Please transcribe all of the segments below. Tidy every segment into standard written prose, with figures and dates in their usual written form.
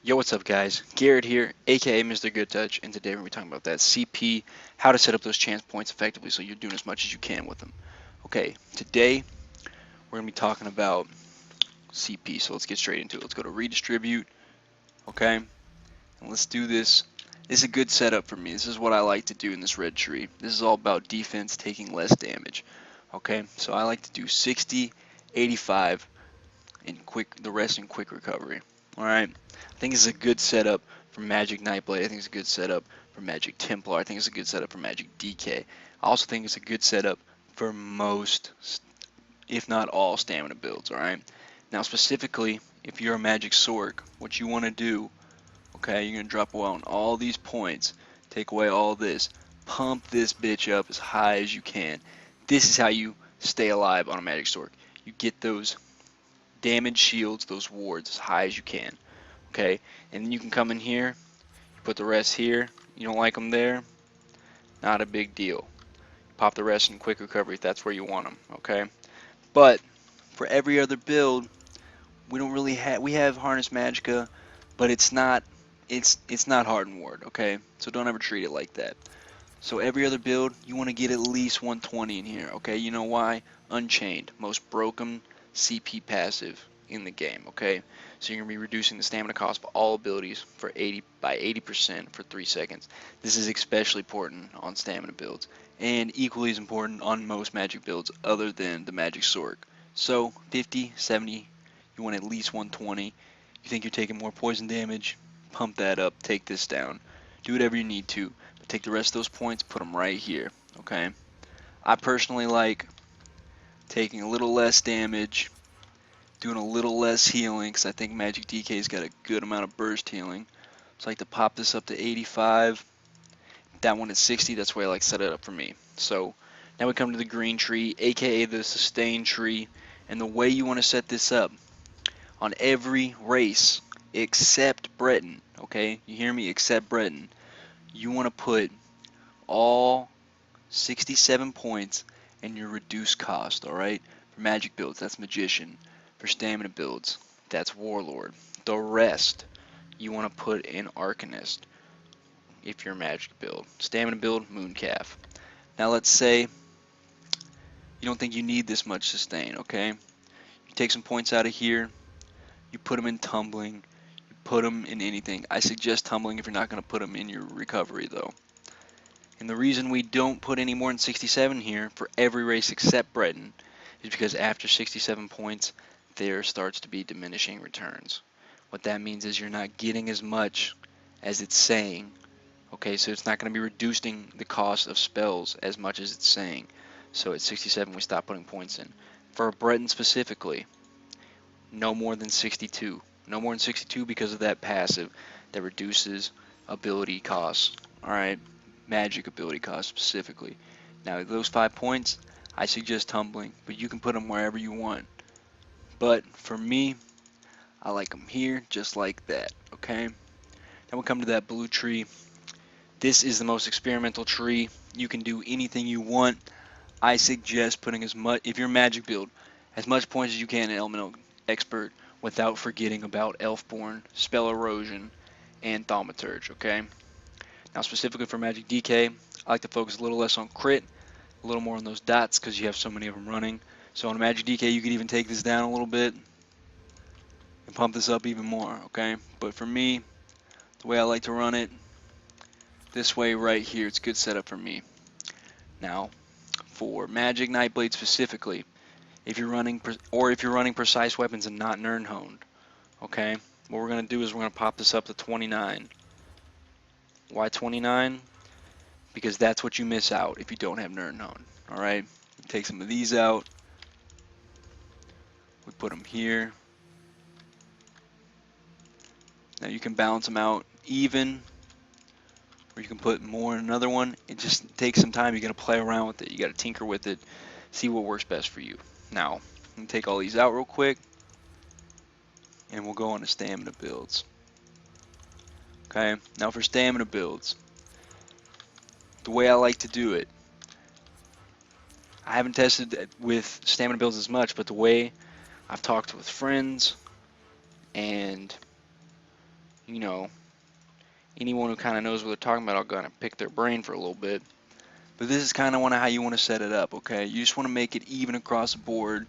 Yo, what's up, guys? Garrett here, aka Mr. Good Touch, and today we're going to be talking about that CP, how to set up those chance points effectively so you're doing as much as you can with them. Okay, today we're going to be talking about CP, so let's get straight into it. Let's go to redistribute, okay, and let's do this. This is a good setup for me. This is what I like to do in this red tree. This is all about defense taking less damage, okay? So I like to do 60, 85, and the rest in quick recovery. All right, I think it's a good setup for Magic Nightblade. I think it's a good setup for Magic Templar. I think it's a good setup for Magic DK. I also think it's a good setup for most, if not all, stamina builds. All right. Now specifically, if you're a Magic Sork, what you want to do, okay, you're gonna drop on all these points, take away all this, pump this bitch up as high as you can. This is how you stay alive on a Magic Sork. You get those damage shields, those wards, as high as you can. Okay, and then you can come in here, you put the rest here. You don't like them there, not a big deal. Pop the rest in quick recovery if that's where you want them. Okay, but for every other build, we don't really have. We have Harness Magicka, but it's not. It's not Hardened Ward. Okay, so don't ever treat it like that. So every other build, you want to get at least 120 in here. Okay, you know why? Unchained, most broken CP passive in the game. Okay, so you're gonna be reducing the stamina cost of all abilities for 80% for 3 seconds. This is especially important on stamina builds, and equally as important on most magic builds other than the magic sork. So 50, 70, you want at least 120. You think you're taking more poison damage? Pump that up. Take this down. Do whatever you need to. But take the rest of those points, put them right here. Okay. I personally like taking a little less damage, doing a little less healing, because I think Magic DK's got a good amount of burst healing. So I like to pop this up to 85. That one at 60. That's why I like to set it up for me. So now we come to the green tree, aka the sustain tree. And the way you want to set this up on every race except Breton, okay? You hear me? Except Breton. You want to put all 67 points in your reduced cost, alright? For magic builds, that's Magician. For stamina builds, that's Warlord. The rest, you want to put in Arcanist if you're a magic build. Stamina build, Mooncalf. Now let's say you don't think you need this much sustain, okay? You take some points out of here, you put them in tumbling, you put them in anything. I suggest tumbling if you're not going to put them in your recovery though. And the reason we don't put any more than 67 here for every race except Breton is because after 67 points, there starts to be diminishing returns. What that means is you're not getting as much as it's saying. Okay, so it's not going to be reducing the cost of spells as much as it's saying. So at 67, we stop putting points in. For Breton specifically, no more than 62. No more than 62 because of that passive that reduces ability costs. Alright, magic ability costs specifically. Now, those 5 points, I suggest tumbling, but you can put them wherever you want. But for me, I like them here just like that. Okay, now we come to that blue tree. This is the most experimental tree. You can do anything you want. I suggest putting as much, if you're magic build, as much points as you can in Elemental Expert without forgetting about Elfborn, Spell Erosion, and Thaumaturge, okay? Now specifically for Magic DK, I like to focus a little less on crit, a little more on those dots because you have so many of them running. So on Magic DK, you could even take this down a little bit and pump this up even more, okay? But for me, the way I like to run it, this way right here, it's a good setup for me. Now, for Magic Nightblade specifically, if you're running precise weapons and not Nern honed, okay, what we're going to do is we're going to pop this up to 29. Why 29? Because that's what you miss out if you don't have Nern honed. Alright, take some of these out, we put them here. Now you can balance them out even, or you can put more in another one. It just takes some time. You got to play around with it, you got to tinker with it, see what works best for you. Now, I'm going to take all these out real quick, and we'll go on to stamina builds. Okay, now for stamina builds, the way I like to do it, I haven't tested it with stamina builds as much, but the way I've talked with friends and you know, anyone who kind of knows what they're talking about, I'll kind of pick their brain for a little bit. But this is kind of how you want to set it up, okay? You just want to make it even across the board.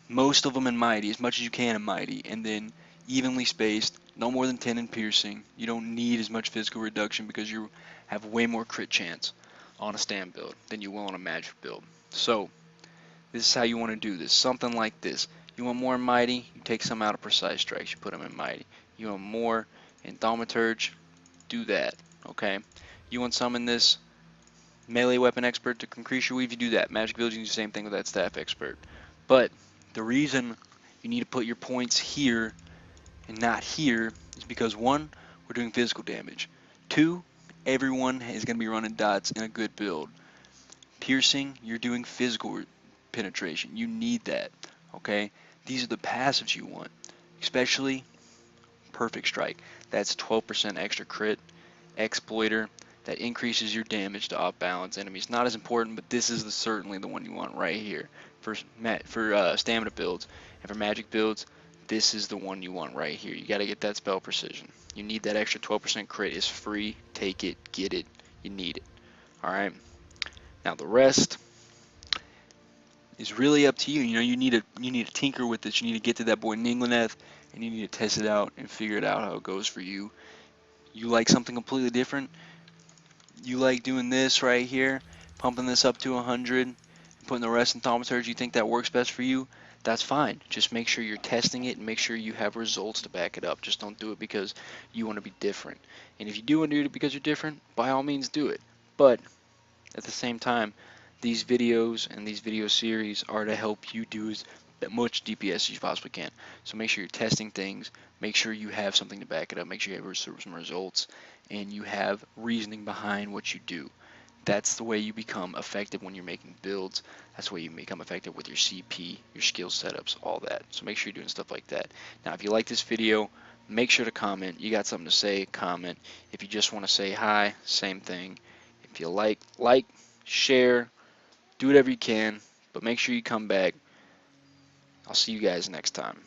Most of them in mighty, as much as you can in mighty, and then evenly spaced, no more than 10 in piercing. You don't need as much physical reduction because you have way more crit chance on a stand build than you will on a magic build. So this is how you want to do this. Something like this. You want more in mighty, you take some out of precise strikes, you put them in mighty. You want more in thaumaturge, do that. Okay. You want some in this melee weapon expert to increase your weave, you do that. Magic builds, you do the same thing with that staff expert. But the reason you need to put your points here and not here is because one, we're doing physical damage. Two, everyone is going to be running dots in a good build. Piercing, you're doing physical penetration. You need that. Okay? These are the passives you want. Especially perfect strike. That's 12% extra crit. Exploiter, that increases your damage to off-balance enemies. Not as important, but this is certainly the one you want right here for stamina builds. And for magic builds, this is the one you want right here. You got to get that spell precision. You need that extra 12% crit. It's free. Take it. Get it. You need it. All right. Now the rest is really up to you. You know, you need to tinker with this. You need to get to that boy Ninglineth, and you need to test it out and figure it out how it goes for you. You like something completely different? You like doing this right here, pumping this up to 100, and putting the rest in thaumaturgy, you think that works best for you, that's fine. Just make sure you're testing it and make sure you have results to back it up. Just don't do it because you want to be different. And if you do want to do it because you're different, by all means do it. But at the same time, these videos and these video series are to help you do as much DPS as you possibly can. So make sure you're testing things, make sure you have something to back it up, make sure you have some results, and you have reasoning behind what you do. That's the way you become effective when you're making builds. That's the way you become effective with your CP, your skill setups, all that. So make sure you're doing stuff like that. Now, if you like this video, make sure to comment. You got something to say, comment. If you just want to say hi, same thing. If you like, share, do whatever you can, but make sure you come back. I'll see you guys next time.